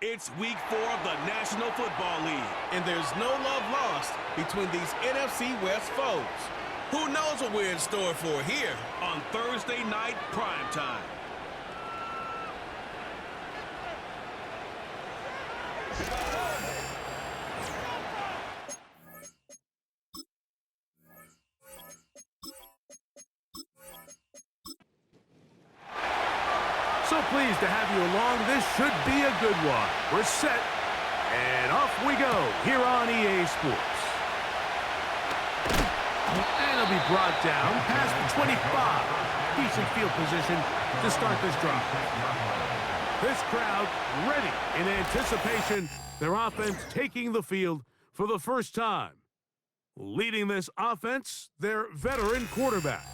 It's week 4 of the National Football League. And there's no love lost between these NFC West foes. Who knows what we're in store for here on Thursday night primetime. So pleased to have you along. This should be a good one. We're set, and off we go here on EA Sports. And it'll be brought down past the 25. Decent field position to start this drive. This crowd ready in anticipation. Their offense taking the field for the first time. Leading this offense, their veteran quarterback.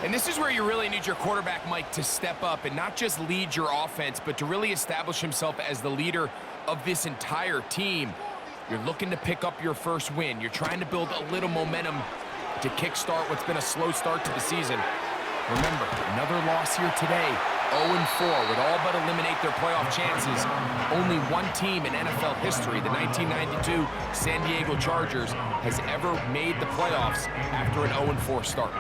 And this is where you really need your quarterback, Mike, to step up and not just lead your offense, but to really establish himself as the leader of this entire team. You're looking to pick up your first win. You're trying to build a little momentum to kickstart what's been a slow start to the season. Remember, another loss here today, 0-4 would all but eliminate their playoff chances. Only one team in NFL history, the 1992 San Diego Chargers, has ever made the playoffs after an 0-4 start.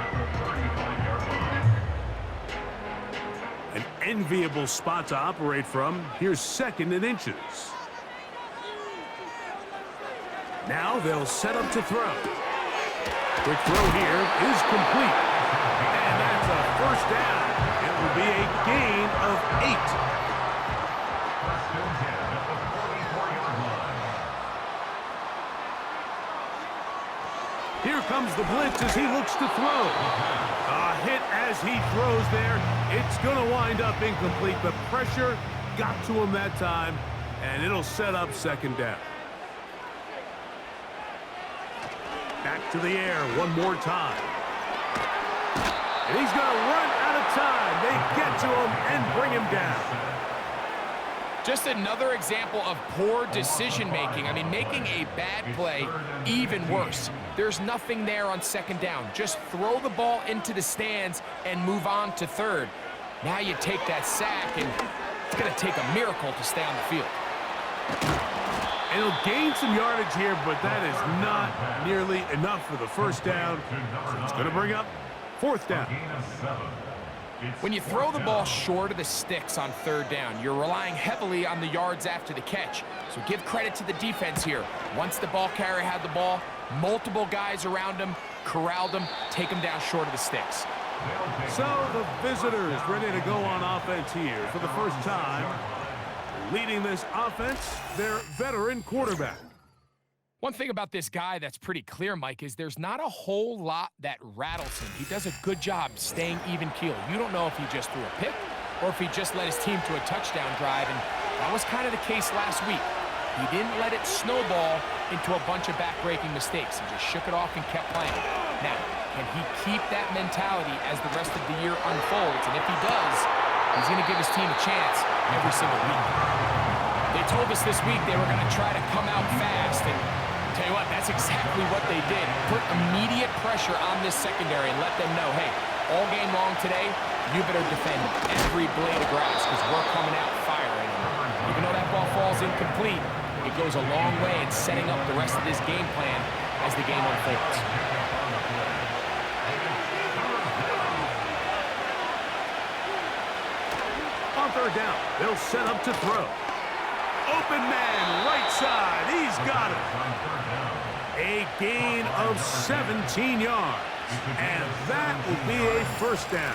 An enviable spot to operate from. Here's 2nd and inches. Now they'll set up to throw. Quick throw here is complete. And that's a first down. It will be a gain of 8. Here comes the blitz as he looks to throw. A hit as he throws there. It's going to wind up incomplete. The pressure got to him that time, and it'll set up 2nd down. Back to the air one more time. And he's going to run out of time. They get to him and bring him down. Just another example of poor decision-making. I mean, making a bad play even worse. There's nothing there on 2nd down. Just throw the ball into the stands and move on to 3rd. Now you take that sack, and it's going to take a miracle to stay on the field. And he'll gain some yardage here, but that is not nearly enough for the first down. So it's going to bring up 4th down. When you throw the ball short of the sticks on 3rd down, you're relying heavily on the yards after the catch. So give credit to the defense here. Once the ball carrier had the ball, multiple guys around him, corralled him, take him down short of the sticks. So the visitors ready to go on offense here for the first time. Leading this offense, their veteran quarterback. One thing about this guy that's pretty clear, Mike, is there's not a whole lot that rattles him. He does a good job staying even keel. You don't know if he just threw a pick or if he just led his team to a touchdown drive, and that was kind of the case last week. He didn't let it snowball into a bunch of back-breaking mistakes. He just shook it off and kept playing. Now, can he keep that mentality as the rest of the year unfolds? And if he does, he's going to give his team a chance every single week. They told us this week they were going to try to come out fast, and tell you what, that's exactly what they did. Put immediate pressure on this secondary and let them know, hey, all game long today, you better defend every blade of grass because we're coming out firing. Even though that ball falls incomplete, it goes a long way in setting up the rest of this game plan as the game unfolds. On 3rd down, they'll set up to throw. Open man, right side. He's got it. A gain of 17 yards. And that will be a first down.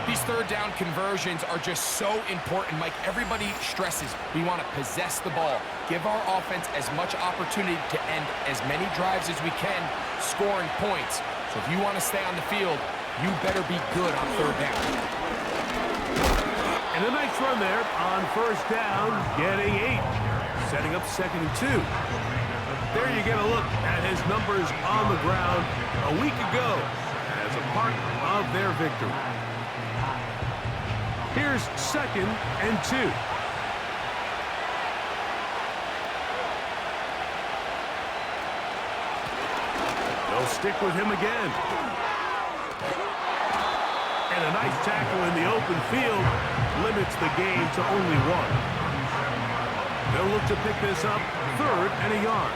These 3rd down conversions are just so important, Mike. Everybody stresses we want to possess the ball, give our offense as much opportunity to end as many drives as we can, scoring points. So if you want to stay on the field, you better be good on 3rd down. And a nice run there on 1st down, getting 8. Setting up 2nd and 2. There you get a look at his numbers on the ground a week ago as a part of their victory. Here's 2nd and 2. They'll stick with him again. And a nice tackle in the open field limits the game to only 1. They'll look to pick this up, 3rd and a yard.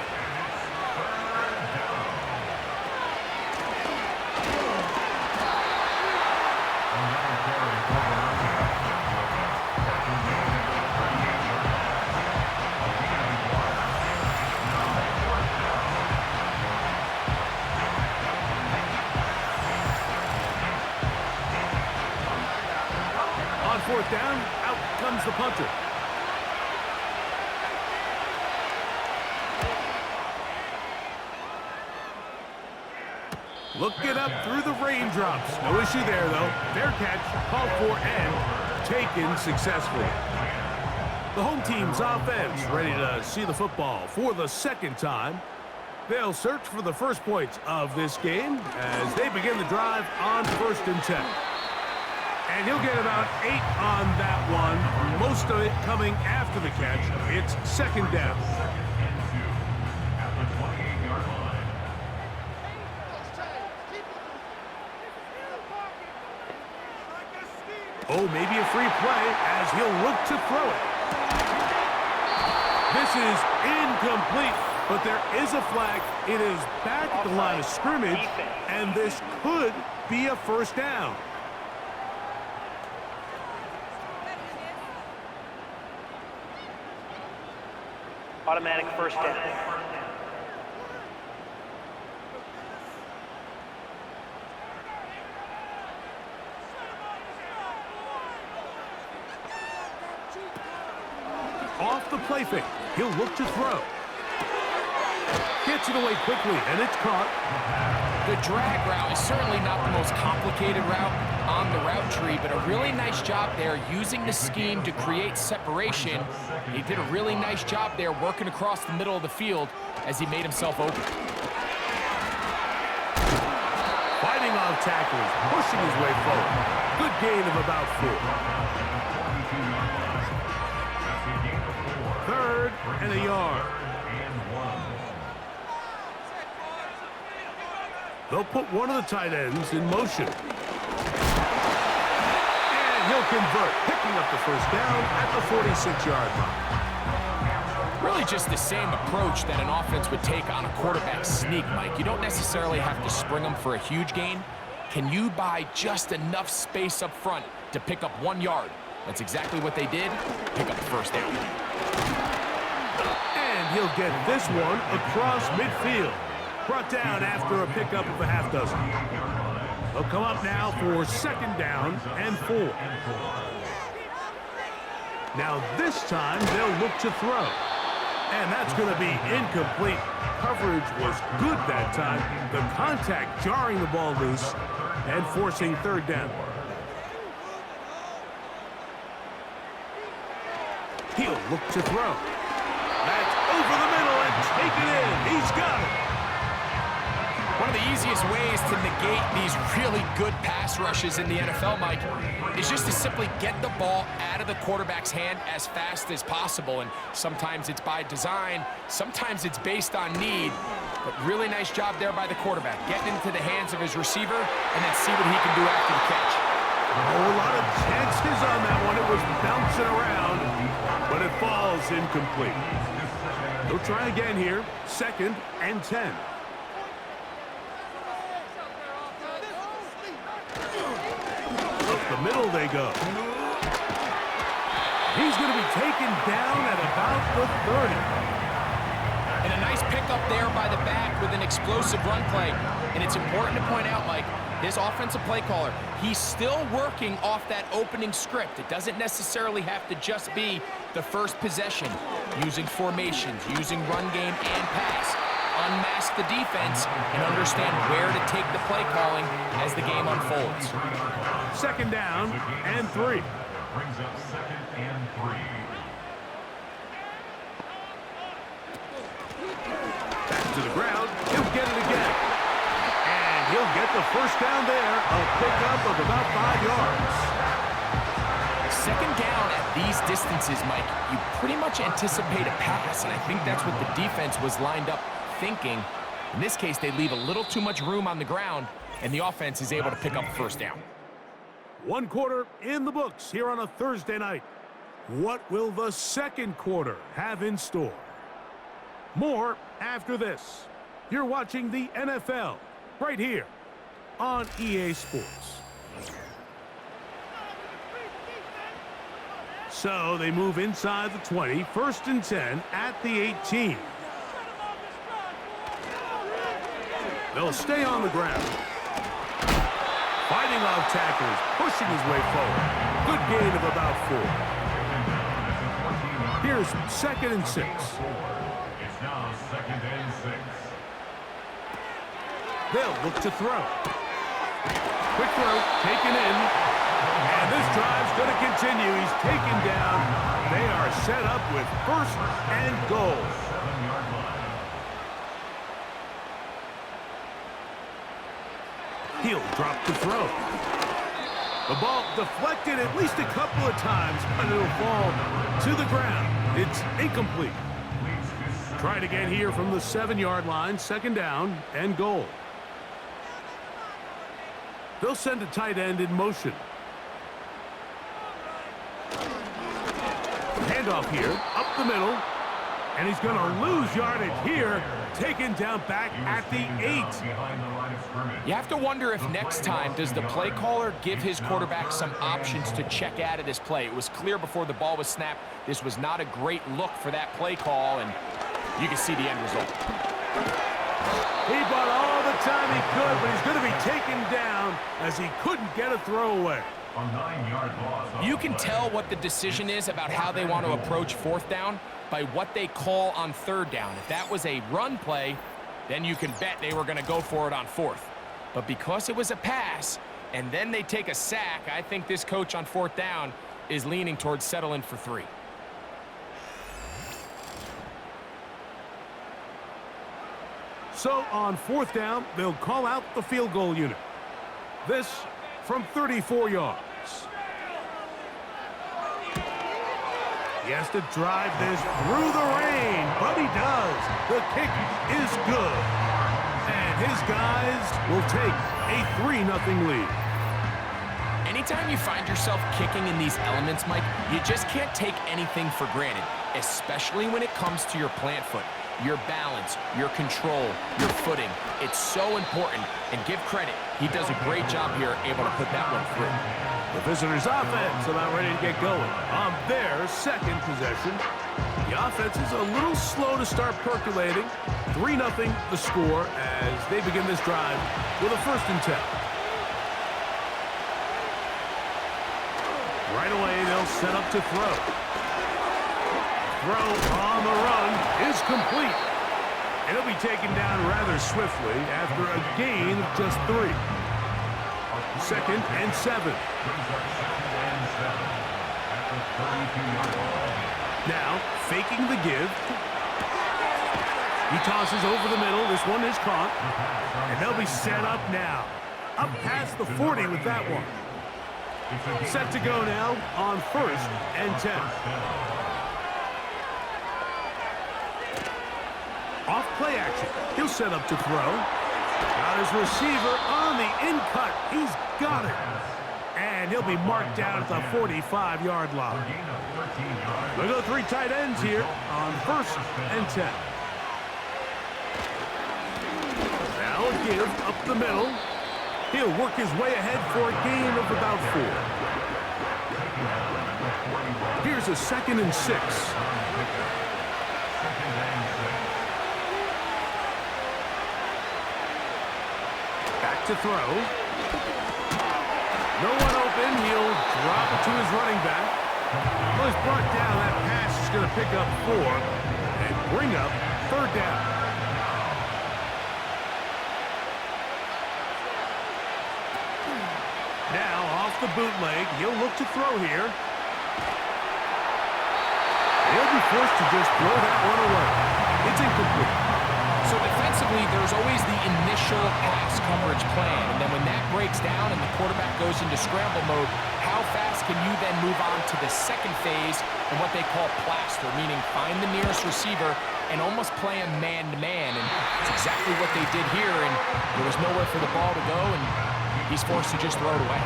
On 4th down, out comes the punter. Looking up through the raindrops. No issue there, though. Fair catch, called for and taken successfully. The home team's offense ready to see the football for the 2nd time. They'll search for the first points of this game as they begin the drive on 1st and 10. And he'll get about 8 on that one, most of it coming after the catch. It's 2nd down. Oh, maybe a free play as he'll look to throw it. This is incomplete, but there is a flag. It is back at the line of scrimmage, and this could be a 1st down. Automatic 1st down. Off the play fake. He'll look to throw. Gets it away quickly, and it's caught. The drag route is certainly not the most complicated route on the route tree, but a really nice job there using the scheme to create separation. He did a really nice job there working across the middle of the field as he made himself open. Fighting off tackles, pushing his way forward. Good gain of about 4. 3rd and a yard. They'll put one of the tight ends in motion. And he'll convert, picking up the 1st down at the 46-yard line. Really just the same approach that an offense would take on a quarterback sneak, Mike. You don't necessarily have to spring them for a huge gain. Can you buy just enough space up front to pick up 1 yard? That's exactly what they did. Pick up the 1st down. And he'll get this one across midfield. Brought down after a pickup of a half dozen. They'll come up now for 2nd down and 4. Now this time they'll look to throw. And that's going to be incomplete. Coverage was good that time. The contact jarring the ball loose and forcing 3rd down. He'll look to throw. That's over the middle and taken in. He's got it. One of the easiest ways to negate these really good pass rushes in the NFL, Mike, is just to simply get the ball out of the quarterback's hand as fast as possible. And sometimes it's by design, sometimes it's based on need. But really nice job there by the quarterback, getting into the hands of his receiver and then see what he can do after the catch. Oh, a lot of chances on that one. It was bouncing around, but it falls incomplete. They'll try again here, 2nd and 10. Up the middle they go. He's going to be taken down at about the 30. And a nice pickup there by the back with an explosive run play. And it's important to point out, Mike, this offensive play caller, he's still working off that opening script. It doesn't necessarily have to just be the first possession. Using formations, using run game and pass. Unmask the defense and understand where to take the play calling as the game unfolds. 2nd down and 3. Brings up 2nd and 3. Back to the ground. He'll get it again. And he'll get the 1st down there. A pickup of about 5 yards. 2nd down at these distances, Mike, you pretty much anticipate a pass. And I think that's what the defense was lined up thinking. In this case, they leave a little too much room on the ground, and the offense is able to pick up 1st down. 1 quarter in the books here on a Thursday night. What will the second quarter have in store? More after this. You're watching the NFL right here on EA Sports. So they move inside the 20, 1st and 10 at the 18. They'll stay on the ground. Fighting off tackles, pushing his way forward. Good gain of about 4. Here's 2nd and 6. It's now 2nd and 6. They'll look to throw. Quick throw, taken in. And this drive's going to continue. He's taken down. They are set up with 1st and goal. 7-yard line. He'll drop to throw. The ball deflected at least a couple of times, but it'll fall to the ground. It's incomplete. Try it again here from the 7-yard line, 2nd down and goal. They'll send a tight end in motion. Handoff here, up the middle, and he's going to lose yardage here, taken down back at the 8. Behind the line of scrimmage. You have to wonder if next time does the play caller give his quarterback some options to check out of this play. It was clear before the ball was snapped this was not a great look for that play call, and you can see the end result. He bought all the time he could, but he's going to be taken down as he couldn't get a throwaway. A 9-yard loss. You can tell what the decision is about how they want to approach 4th down by what they call on 3rd down. If that was a run play, then you can bet they were going to go for it on 4th. But because it was a pass, and then they take a sack, I think this coach on 4th down is leaning towards settling for 3. So on 4th down, they'll call out the field goal unit. This from 34 yards. He has to drive this through the rain, but he does. The kick is good. And his guys will take a 3-0 lead. Anytime you find yourself kicking in these elements, Mike, you just can't take anything for granted, especially when it comes to your plant foot. Your balance, your control, your footing. It's so important, and give credit. He does a great job here, able to put that one through. The visitors' offense about ready to get going on their 2nd possession. The offense is a little slow to start percolating. 3-0 the score as they begin this drive with a 1st and 10. Right away, they'll set up to throw. Throw on the run is complete. And he'll be taken down rather swiftly after a gain of just 3. 2nd and 7. Now, faking the give. He tosses over the middle. This one is caught. And they'll be set up now. Up past the 40 with that one. Set to go now on 1st and 10. Off play action. He'll set up to throw. Got his receiver on the in-cut. He's got it. And he'll be marked down at the 45-yard line. We'll go 3 tight ends here on 1st and 10. Now a give up the middle. He'll work his way ahead for a gain of about 4. Here's a 2nd and 6. To throw. No one open. He'll drop it to his running back. Well, he's brought down. That pass is going to pick up 4 and bring up 3rd down. Now off the bootleg. He'll look to throw here. He'll be forced to just throw that one away. It's incomplete. So defensively, there's always the initial pass coverage plan, and then when that breaks down and the quarterback goes into scramble mode, how fast can you then move on to the 2nd phase and what they call plaster, meaning find the nearest receiver and almost play him man-to-man, and it's exactly what they did here, and there was nowhere for the ball to go, and he's forced to just throw it away.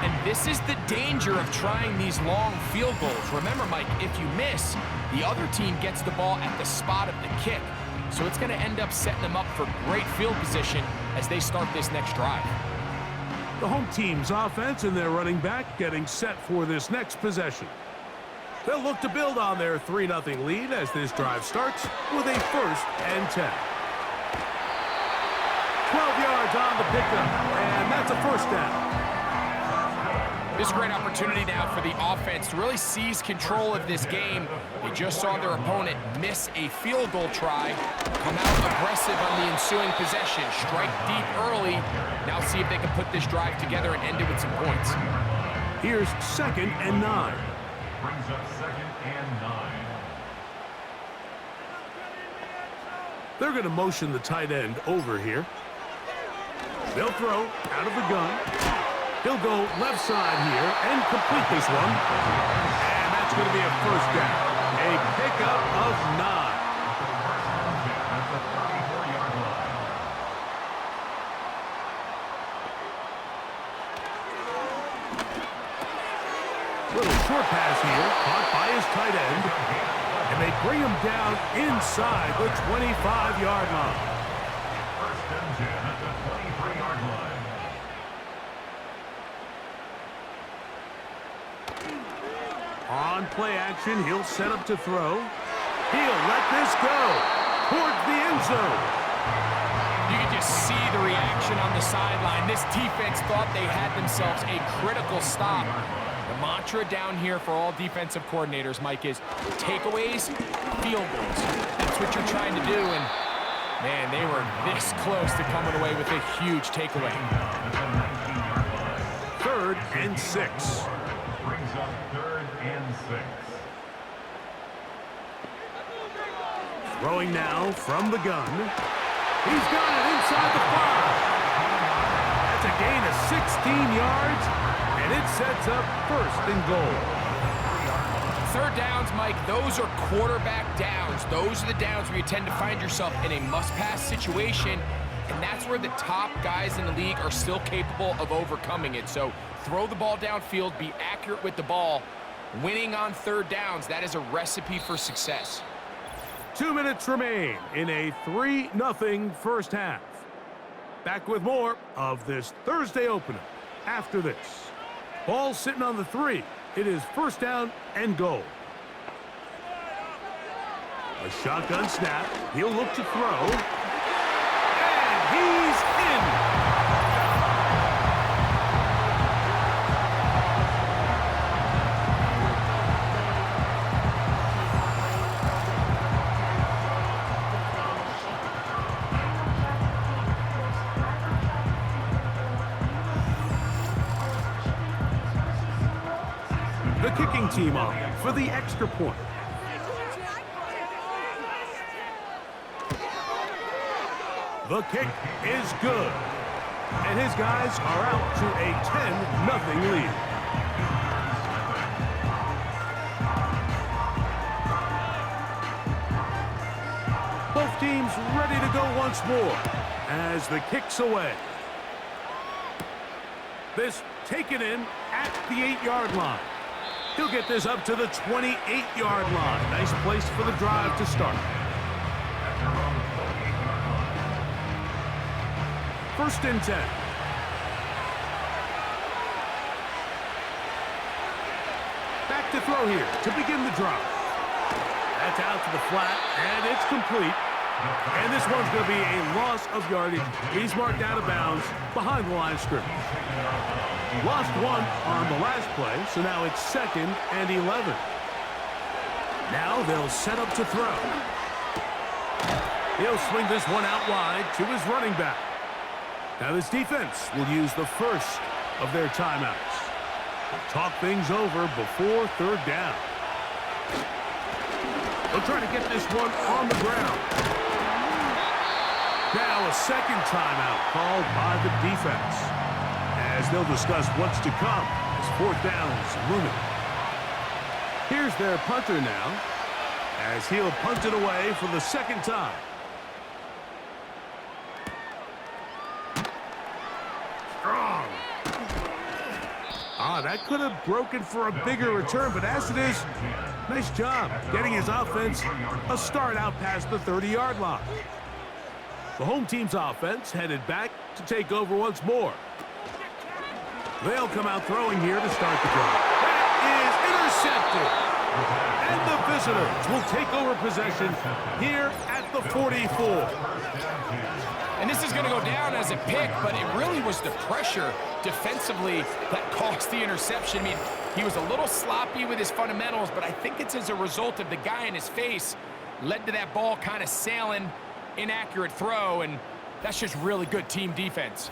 And this is the danger of trying these long field goals. Remember, Mike, if you miss, the other team gets the ball at the spot of the kick. So it's going to end up setting them up for great field position as they start this next drive. The home team's offense and their running back getting set for this next possession. They'll look to build on their 3-0 lead as this drive starts with a 1st and 10. 12 yards on the pickup, and that's a 1st down. This is a great opportunity now for the offense to really seize control of this game. They just saw their opponent miss a field goal try, come out aggressive on the ensuing possession, strike deep early. Now see if they can put this drive together and end it with some points. Here's 2nd and 9. Brings up 2nd and 9. They're going to motion the tight end over here. They'll throw out of the gun. He'll go left side here and complete this one. And that's going to be a 1st down. A pickup of 9. At the 34-yard line. Little short pass here, caught by his tight end. And they bring him down inside the 25-yard line. 1st and 10 at the 23-yard line. On play action, he'll set up to throw. He'll let this go towards the end zone. You can just see the reaction on the sideline. This defense thought they had themselves a critical stop. The mantra down here for all defensive coordinators, Mike, is takeaways, field goals. That's what you're trying to do, and man, they were this close to coming away with a huge takeaway. At the 19-yard line. 3rd and 6. Brings up 3rd and 6. Throwing now from the gun. He's got it inside the 5. That's a gain of 16 yards, and it sets up 1st and goal. 3rd downs, Mike, those are quarterback downs. Those are the downs where you tend to find yourself in a must-pass situation, and that's where the top guys in the league are still capable of overcoming it. So throw the ball downfield, be accurate with the ball. Winning on 3rd downs, that is a recipe for success. 2 minutes remain in a 3-0 1st half. Back with more of this Thursday opener after this. Ball sitting on the 3. It is 1st down and goal. A shotgun snap. He'll look to throw. And he's in. The kicking team on for the extra point. The kick is good. And his guys are out to a 10-0 lead. Both teams ready to go once more as the kick's away. This taken in at the 8-yard line. He'll get this up to the 28-yard line. Nice place for the drive to start. 1st and 10. Back to throw here to begin the drive. That's out to the flat, and it's complete. And this one's going to be a loss of yardage. He's marked out of bounds behind the line of scrimmage. Lost 1 on the last play, so now it's 2nd and 11. Now they'll set up to throw. He'll swing this one out wide to his running back. Now this defense will use the first of their timeouts. They'll talk things over before 3rd down. They'll try to get this one on the ground. Now a 2nd timeout called by the defense, as they'll discuss what's to come as 4th down is looming. Here's their punter now, as he'll punt it away for the 2nd time. Strong. Wow, that could have broken for a bigger return, but as it is, nice job getting his offense a start out past the 30-yard line. The home team's offense headed back to take over once more. They'll come out throwing here to start the drive. That is intercepted. And the visitors will take over possession here at the 44. And this is going to go down as a pick, but it really was the pressure defensively that caused the interception. I mean, he was a little sloppy with his fundamentals, but I think it's as a result of the guy in his face led to that ball kind of sailing, inaccurate throw, and that's just really good team defense.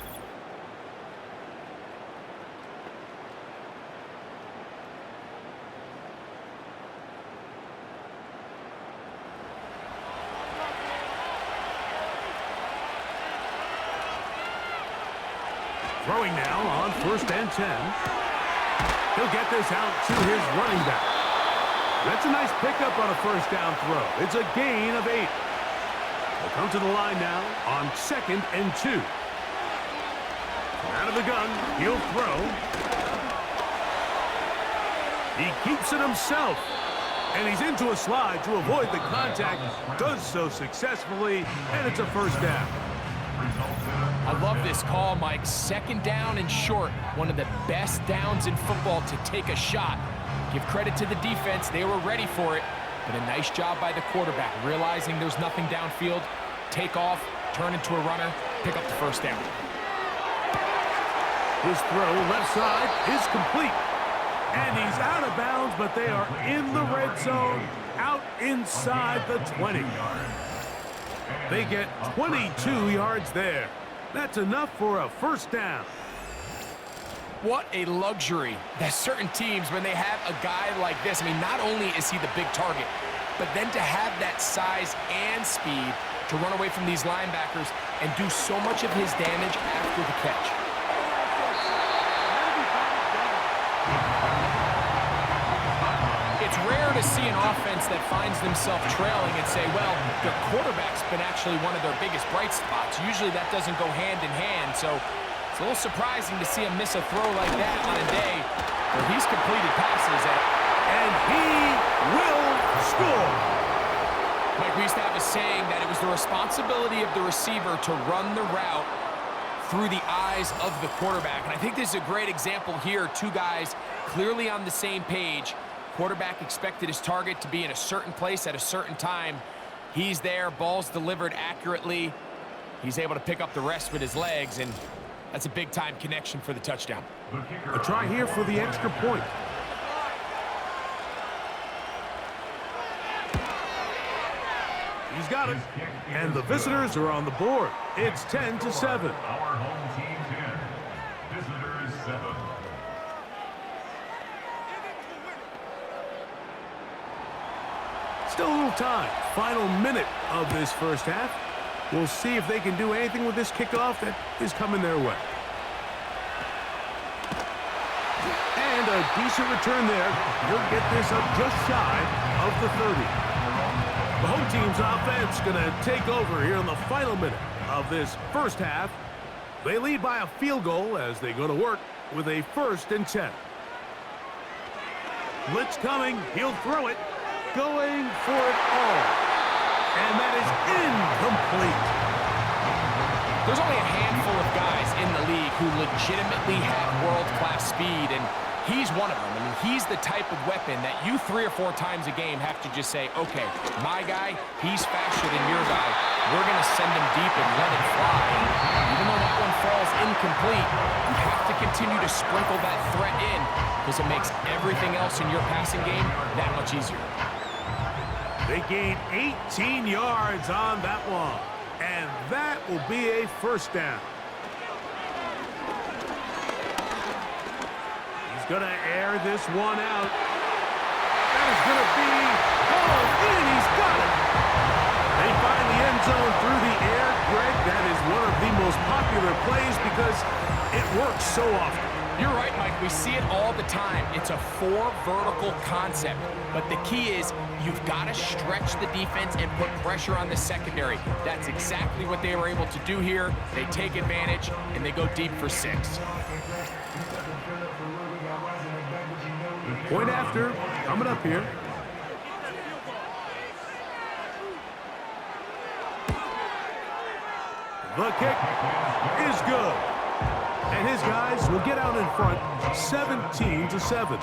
Throwing now on 1st and 10. He'll get this out to his running back. That's a nice pickup on a 1st down throw. It's a gain of 8. They'll come to the line now on 2nd and 2. Out of the gun, he'll throw. He keeps it himself. And he's into a slide to avoid the contact. Does so successfully, and it's a 1st down. I love this call, Mike. 2nd down and short. One of the best downs in football to take a shot. Give credit to the defense. They were ready for it. But a nice job by the quarterback, realizing there's nothing downfield. Take off, turn into a runner, pick up the 1st down. His throw left side is complete. And he's out of bounds, but they are in the red zone, out inside the 20. They get 22 yards there. That's enough for a 1st down. What a luxury that certain teams, when they have a guy like this, I mean, not only is he the big target, but then to have that size and speed to run away from these linebackers and do so much of his damage after the catch. It's rare to see an offense that finds themselves trailing and say, well, their quarterback's been actually one of their biggest bright spots. Usually that doesn't go hand in hand, so it's a little surprising to see him miss a throw like that on a day where he's completed passes and he will score. Mike, we used to have a saying that it was the responsibility of the receiver to run the route through the eyes of the quarterback. And I think this is a great example here. Two guys clearly on the same page. Quarterback expected his target to be in a certain place at a certain time. He's there, ball's delivered accurately. He's able to pick up the rest with his legs, and that's a big-time connection for the touchdown. A try here for the extra point. He's got it, and the visitors are on the board. It's 10-7. Our home team 10, visitors 7. Still a little time. Final minute of this 1st half. We'll see if they can do anything with this kickoff that is coming their way. And a decent return there. He'll get this up just shy of the 30. The home team's offense going to take over here in the final minute of this 1st half. They lead by a field goal as they go to work with a 1st and 10. Blitz coming. He'll throw it. Going for it all. And that is incomplete. There's only a handful of guys in the league who legitimately have world-class speed, and he's one of them. I mean, he's the type of weapon that you 3 or 4 times a game have to just say, okay, my guy, he's faster than your guy. We're going to send him deep and let it fly. And even though that one falls incomplete, you have to continue to sprinkle that threat in because it makes everything else in your passing game that much easier. They gain 18 yards on that one, and that will be a 1st down. He's going to air this one out. That is going to be hauled in. He's got it. They find the end zone through the air. Greg, that is one of the most popular plays because it works so often. You're right, Mike. We see it all the time. It's a 4 vertical concept. But the key is you've got to stretch the defense and put pressure on the secondary. That's exactly what they were able to do here. They take advantage, and they go deep for 6. Point after, coming up here. The kick is good. And his guys will get out in front 17-7.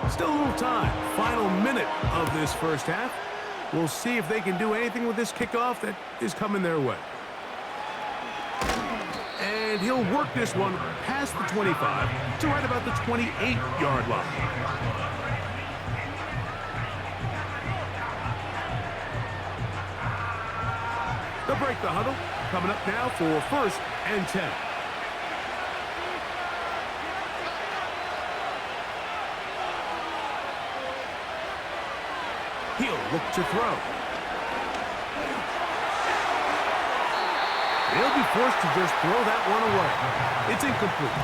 Still a little time. Final minute of this first half. We'll see if they can do anything with this kickoff that is coming their way. And he'll work this one past the 25 to right about the 28-yard line. They'll break the huddle. Coming up now for 1st and 10. He'll look to throw. He'll be forced to just throw that one away. It's incomplete.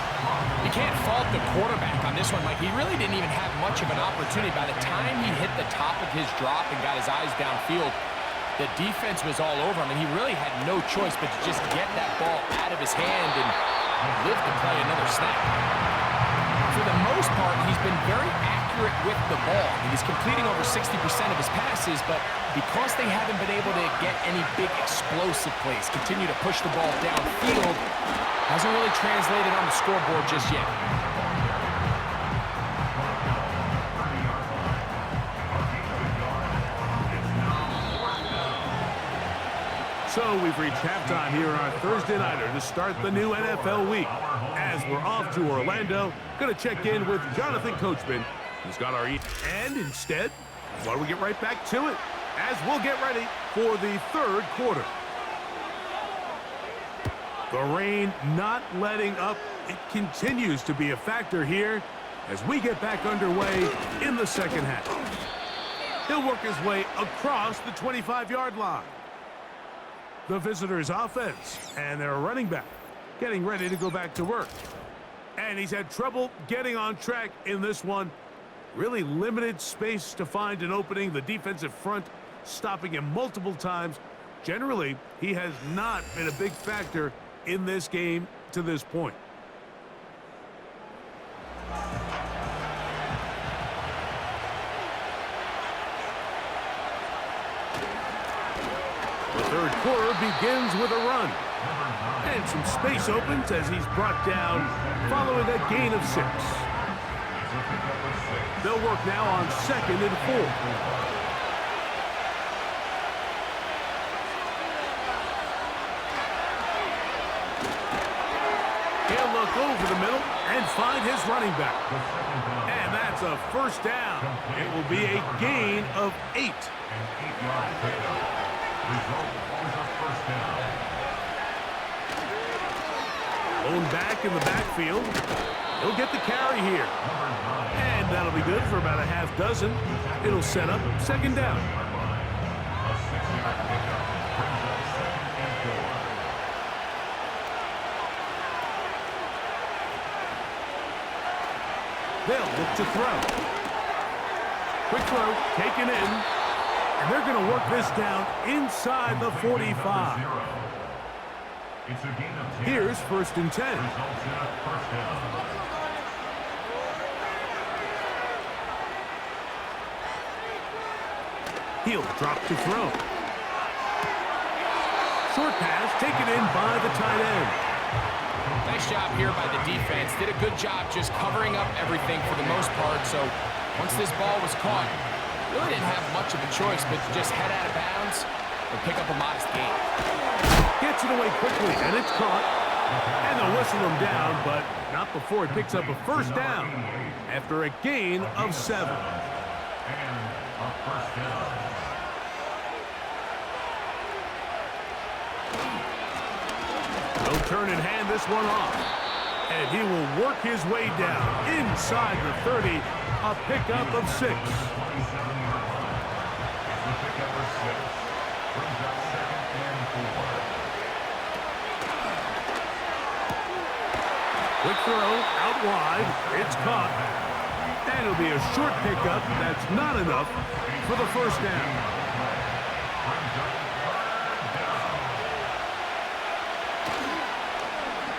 You can't fault the quarterback on this one, Mike. He really didn't even have much of an opportunity. By the time he hit the top of his drop and got his eyes downfield, the defense was all over him, and he really had no choice but to just get that ball out of his hand and live to play another snap. For the most part, he's been very accurate with the ball. I mean, he's completing over 60% of his passes, but because they haven't been able to get any big explosive plays, continue to push the ball downfield, hasn't really translated on the scoreboard just yet. So we've reached halftime here on our Thursday nighter to start the new NFL week. As we're off to Orlando, going to check in with Jonathan Coachman, who's got our and instead, why don't we get right back to it as we'll get ready for the third quarter. The rain not letting up. It continues to be a factor here as we get back underway in the second half. He'll work his way across the 25-yard line. The visitors' offense and their running back getting ready to go back to work. And he's had trouble getting on track in this one. Really limited space to find an opening. The defensive front stopping him multiple times. Generally, he has not been a big factor in this game to this point. The third quarter begins with a run. And some space opens as he's brought down following a gain of 6. They'll work now on 2nd and 4. He'll look over the middle and find his running back. And that's a first down. It will be a gain of 8. Lone back in the backfield. He'll get the carry here. And that'll be good for about a half dozen. It'll set up 2nd down. They'll look to throw. Quick throw, taken in. And they're going to work this down inside the 45. Here's 1st and 10. He'll drop to throw. Short pass taken in by the tight end. Nice job here by the defense. Did a good job just covering up everything for the most part. So once this ball was caught, really didn't have much of a choice but to just head out of bounds and pick up a modest gain. Gets it away quickly, and it's caught. And they'll whistle him down, but not before he picks up a first down after a gain of 7. He'll turn and hand this one off. And he will work his way down inside the 30, a pickup of 6. Quick throw, out wide, it's caught. And it'll be a short pickup. That's not enough for the first down.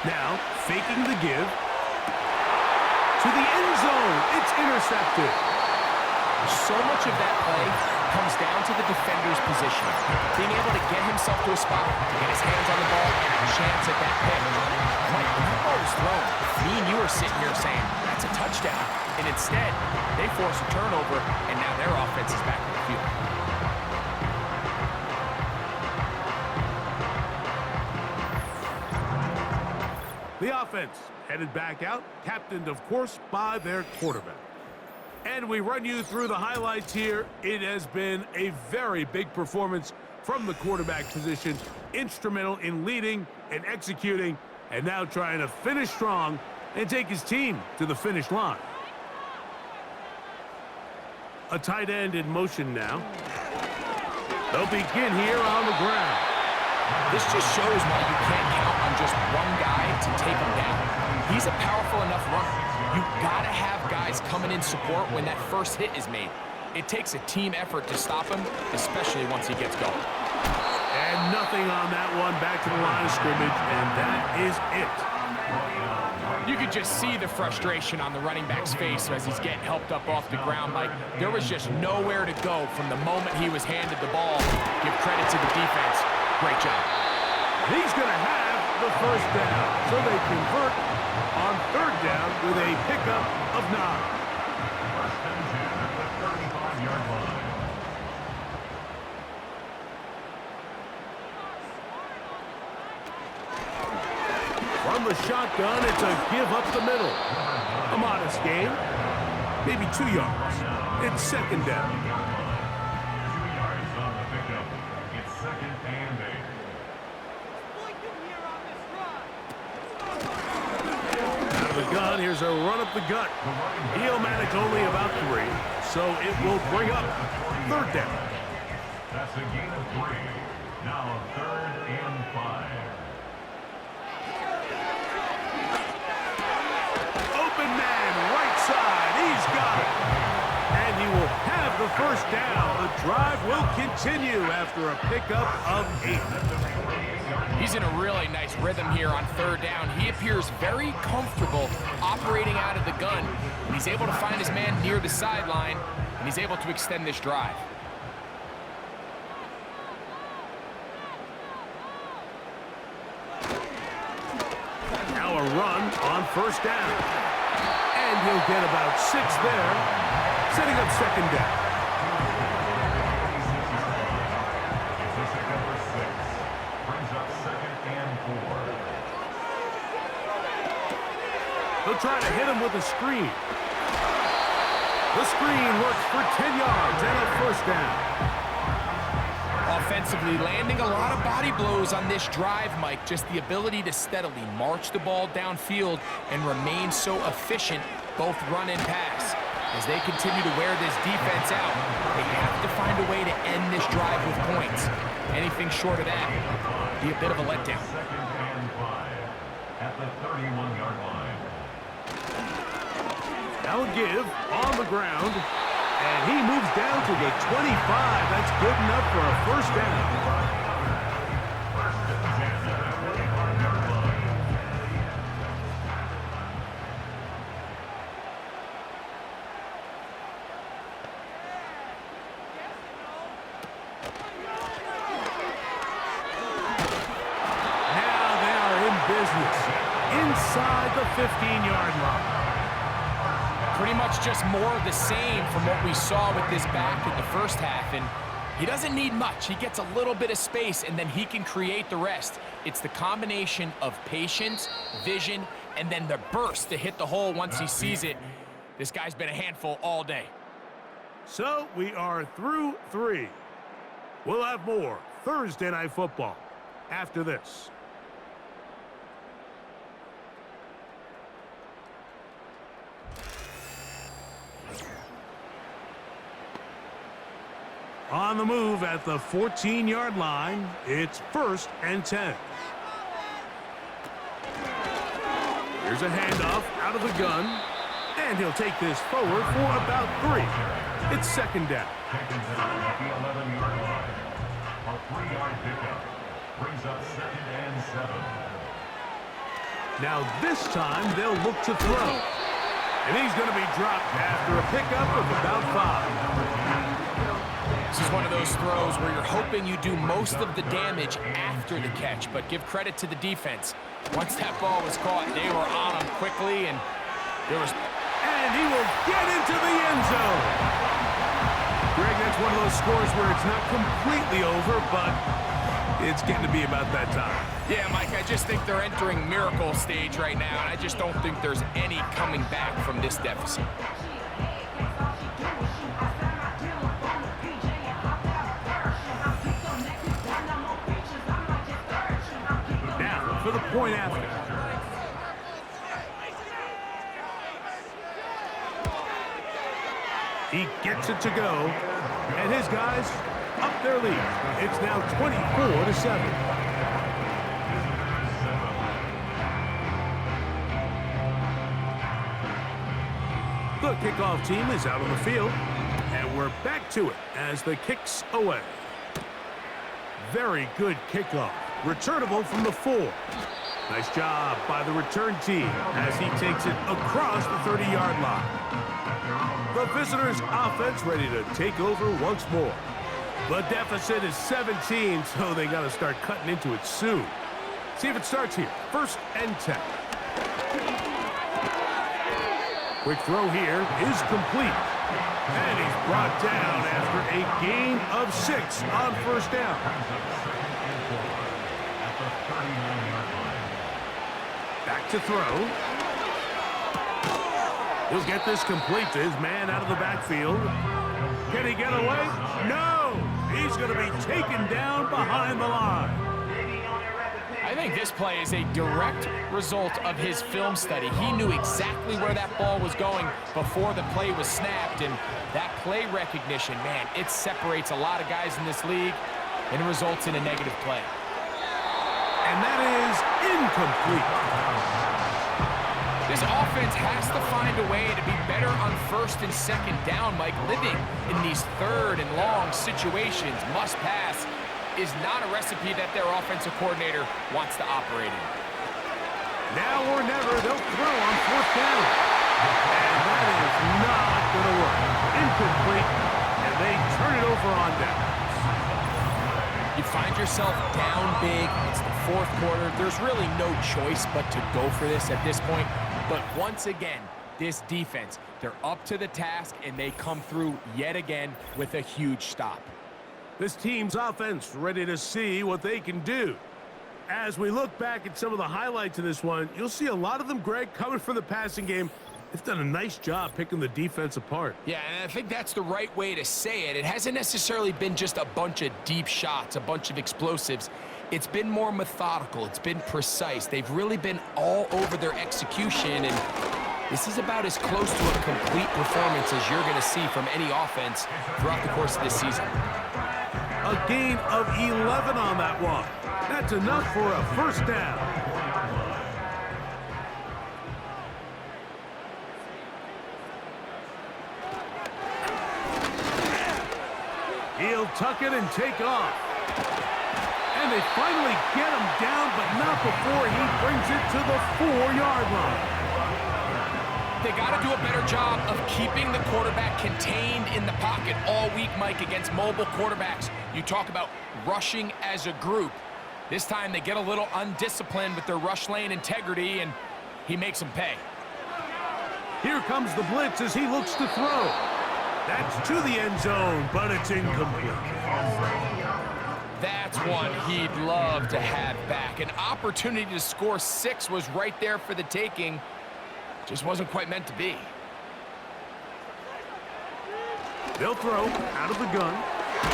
Now, faking the give. To the end zone. It's intercepted. So much of that play comes down to the defender's position. Being able to get himself to a spot, to get his hands on the ball, and a chance at that pick. Mike, when that ball was thrown, me and you are sitting here saying, that's a touchdown. And instead, they force a turnover, and now their offense is back in the field. The offense headed back out, captained, of course, by their quarterback. And we run you through the highlights here. It has been a very big performance from the quarterback position, instrumental in leading and executing, and now trying to finish strong and take his team to the finish line. A tight end in motion now. They'll begin here on the ground. This just shows why you can't count on just one guy to take him down. He's a powerful enough runner. You've got to have guys coming in support when that first hit is made. It takes a team effort to stop him, especially once he gets going. And nothing on that one, back to the line of scrimmage, and that is it. You could just see the frustration on the running back's face as he's getting helped up off the ground. Like, there was just nowhere to go from the moment he was handed the ball. Give credit to the defense. Great job. He's going to have the first down, so they convert on third down with a pickup of 9. First and 10 at the 35-yard line. From the shotgun, it's a give up the middle. A modest gain, maybe 2 yards. It's second down. 2 yards on the pickup. It's second and 8. Out of the gun, here's a run up the gut. He'll manage only about 3, so it will bring up third down. That's a gain of 3. Now third and 5. Open man, right side. He's got it. And he will have the first down. The drive will continue after a pickup of 8. He's in a really nice rhythm here on third down. He appears very comfortable operating out of the gun. And he's able to find his man near the sideline, and he's able to extend this drive. Now a run on first down. And he'll get about 6 there, setting up second down. They'll try to hit him with a screen. The screen works for 10 yards and a first down. Offensively, landing a lot of body blows on this drive, Mike. Just the ability to steadily march the ball downfield and remain so efficient, both run and pass. As they continue to wear this defense out, they have to find a way to end this drive with points. Anything short of that be a bit of a letdown. Second and 5 at the 31-yard line. Now a give on the ground, and he moves down to the 25. That's good enough for a first down. First and 10 at the 45-yard line. Now they are in business inside the 15-yard line. Pretty much just more of the same from what we saw with this back in the first half. And he doesn't need much. He gets a little bit of space, and then he can create the rest. It's the combination of patience, vision, and then the burst to hit the hole once he sees it. This guy's been a handful all day. So we are through 3. We'll have more Thursday Night Football after this. On the move at the 14-yard line, it's first and 10. Here's a handoff out of the gun, and he'll take this forward for about 3. It's second down. Taken down at the 11-yard line. A 3-yard pickup brings up second and 7. Now this time they'll look to throw. And he's going to be dropped after a pickup of about 5. This is one of those throws where you're hoping you do most of the damage after the catch, but give credit to the defense. Once that ball was caught, they were on him quickly, and there was... And he will get into the end zone. Greg, that's one of those scores where it's not completely over, but it's getting to be about that time. Yeah, Mike, I just think they're entering miracle stage right now, and I just don't think there's any coming back from this deficit. Now, for the point after. He gets it to go, and his guys up their lead. It's now 24-7. The kickoff team is out on the field, and we're back to it as the kick's away. Very good kickoff. Returnable from the 4. Nice job by the return team as he takes it across the 30-yard line. The visitors' offense ready to take over once more. The deficit is 17, so they got to start cutting into it soon. See if it starts here. 1st and 10. Quick throw here is complete. And he's brought down after a gain of 6 on 1st down. Back to throw. He'll get this complete to his man out of the backfield. Can he get away? No! He's going to be taken down behind the line. I think this play is a direct result of his film study. He knew exactly where that ball was going before the play was snapped, and that play recognition, man, it separates a lot of guys in this league, and it results in a negative play. And that is incomplete. This offense has to find a way to be better on 1st and 2nd down, Mike. Living in these 3rd and long situations, must pass, is not a recipe that their offensive coordinator wants to operate in. Now or never, they'll throw on 4th down. And that is not going to work. Incomplete, and they turn it over on downs. You find yourself down big. It's the 4th quarter. There's really no choice but to go for this at this point. But once again, this defense, they're up to the task, and they come through yet again with a huge stop. This team's offense ready to see what they can do. As we look back at some of the highlights of this one, you'll see a lot of them, Greg, coming from the passing game. They've done a nice job picking the defense apart. Yeah, and I think that's the right way to say it. It hasn't necessarily been just a bunch of deep shots, a bunch of explosives. It's been more methodical. It's been precise. They've really been all over their execution, and this is about as close to a complete performance as you're going to see from any offense throughout the course of this season. A gain of 11 on that one. That's enough for a 1st down. He'll tuck it and take off. And they finally get him down, but not before he brings it to the 4-yard line. They got to do a better job of keeping the quarterback contained in the pocket all week, Mike, against mobile quarterbacks. You talk about rushing as a group. This time they get a little undisciplined with their rush lane integrity, and he makes them pay. Here comes the blitz as he looks to throw. That's to the end zone, but it's incomplete. That's one he'd love to have back. An opportunity to score 6 was right there for the taking. Just wasn't quite meant to be. They'll throw out of the gun.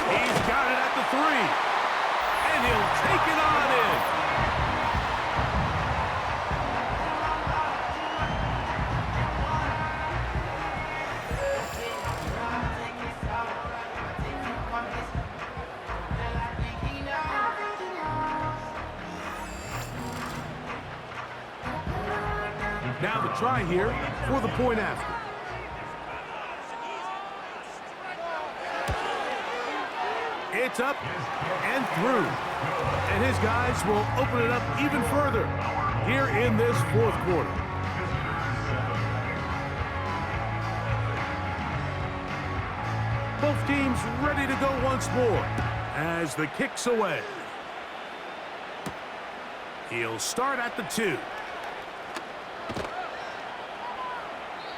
He's got it at the 3. And he'll take it on in. Now the try here for the point after. It's up and through. And his guys will open it up even further. here in this fourth quarter. Both teams ready to go once more as the kick's away. He'll start at the 2.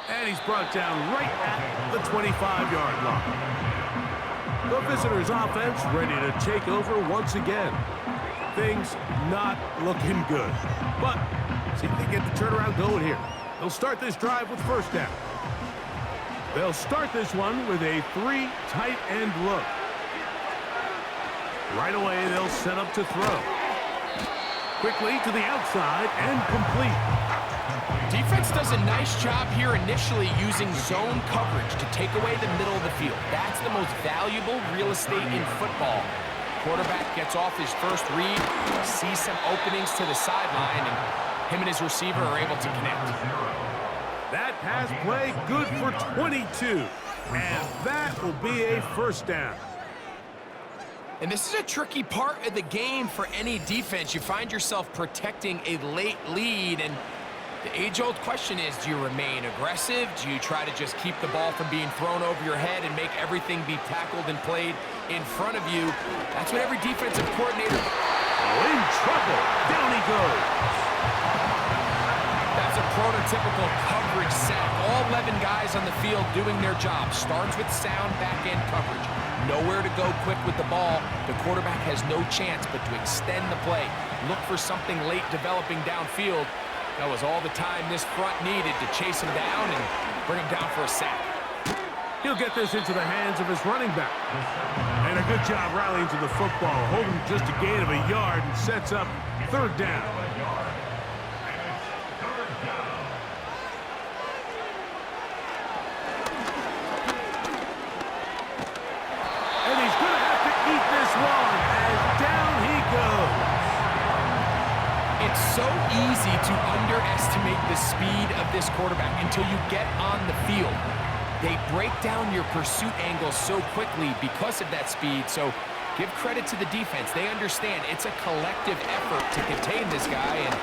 And he's brought down right at the 25-yard line. The visitors' offense ready to take over once again. Things not looking good. But see if they get the turnaround going here. They'll start this drive with first down. They'll start this one with a 3 tight end look. Right away, they'll set up to throw. Quickly to the outside and complete. Defense does a nice job here initially using zone coverage to take away the middle of the field. That's the most valuable real estate in football. Quarterback gets off his first read, sees some openings to the sideline, and him and his receiver are able to connect. That pass play good for 22. And that will be a first down. And this is a tricky part of the game for any defense. You find yourself protecting a late lead, and the age-old question is, do you remain aggressive? Do you try to just keep the ball from being thrown over your head and make everything be tackled and played in front of you? That's what every defensive coordinator... Oh, in trouble. Down he goes. That's a prototypical coverage sack. All 11 guys on the field doing their job. Starts with sound back-end coverage. Nowhere to go quick with the ball. The quarterback has no chance but to extend the play. Look for something late developing downfield. That was all the time this front needed to chase him down and bring him down for a sack. He'll get this into the hands of his running back. And a good job rallying to the football, holding just a gain of a yard and sets up third down. And he's going to have to eat this one as down he goes. It's so easy to underestimate the speed of this quarterback until you get on the field. They break down your pursuit angles so quickly because of that speed, so give credit to the defense. They understand it's a collective effort to contain this guy, and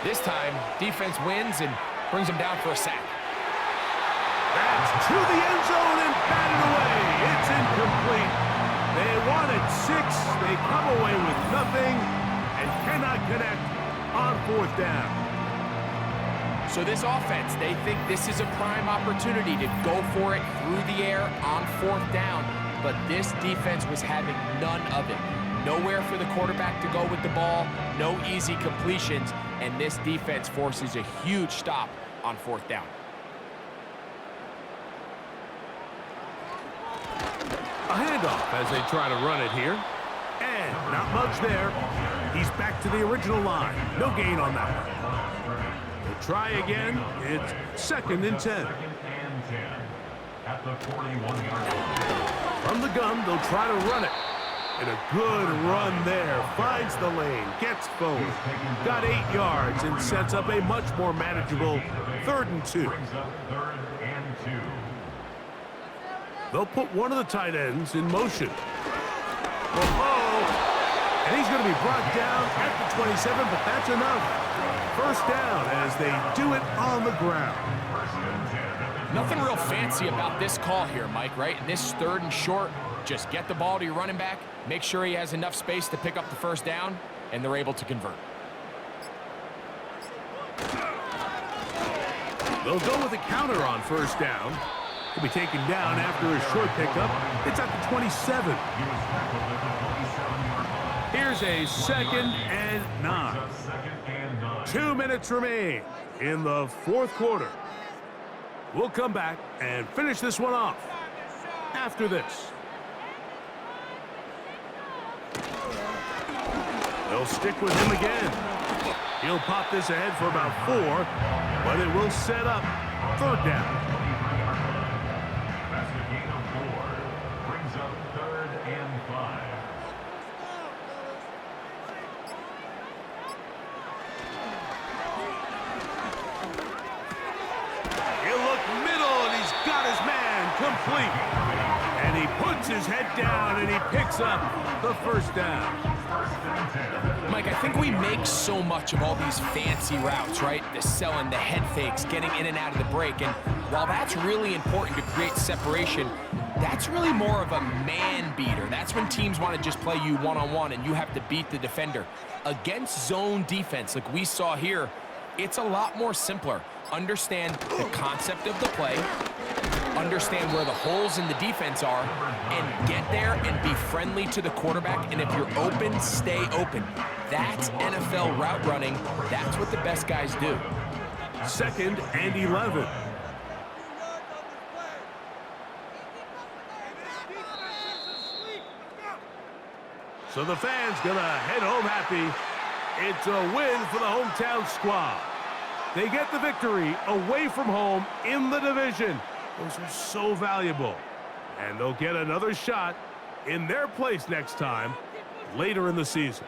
this time, defense wins and brings him down for a sack. That's to the end zone and batted away. It's incomplete. They wanted 6. They come away with nothing and cannot connect on fourth down. So this offense, they think this is a prime opportunity to go for it through the air on fourth down, but this defense was having none of it. Nowhere for the quarterback to go with the ball, no easy completions, and this defense forces a huge stop on fourth down. A handoff as they try to run it here. And not much there. He's back to the original line. No gain on that one. They'll try again. It's 2nd and 10. At the 41-yard line. From the gun, they'll try to run it. And a good run there. Finds the lane. Gets forward. Got 8 yards and sets up a much more manageable 3rd and 2. Brings up 3rd and 2. They'll put one of the tight ends in motion. And he's going to be brought down at the 27, but that's enough. First down as they do it on the ground. Nothing real fancy about this call here, Mike, right? In this 3rd and short, just get the ball to your running back, make sure he has enough space to pick up the first down, and they're able to convert. They'll go with a counter on first down. He'll be taken down after a short pickup. It's at the 27. Here's a 2nd and 9. 2 minutes remain in the fourth quarter. We'll come back and finish this one off after this. They'll stick with him again. He'll pop this ahead for about 4, but it will set up third down. That's a gain of 4. Brings up 3rd and 5. He'll look middle, and he's got his man complete. And he puts his head down, and he picks up the first down. Mike, I think we make so much of all these fancy routes, right? The selling, the head fakes, getting in and out of the break. And while that's really important to create separation, that's really more of a man beater. That's when teams want to just play you one-on-one and you have to beat the defender. Against zone defense, like we saw here, it's a lot more simpler. Understand the concept of the play, understand where the holes in the defense are, and get there and be friendly to the quarterback. And if you're open, stay open. That's NFL route running. That's what the best guys do. 2nd and 11. So the fans gonna head home happy. It's a win for the hometown squad. They get the victory away from home in the division. Those are so valuable. And they'll get another shot in their place next time, later in the season.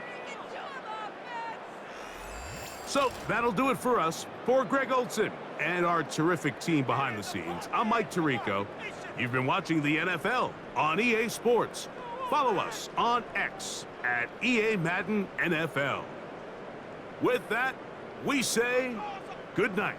So that'll do it for us. For Greg Olson and our terrific team behind the scenes, I'm Mike Tirico. You've been watching the NFL on EA Sports. Follow us on X at EA Madden NFL. With that, we say good night.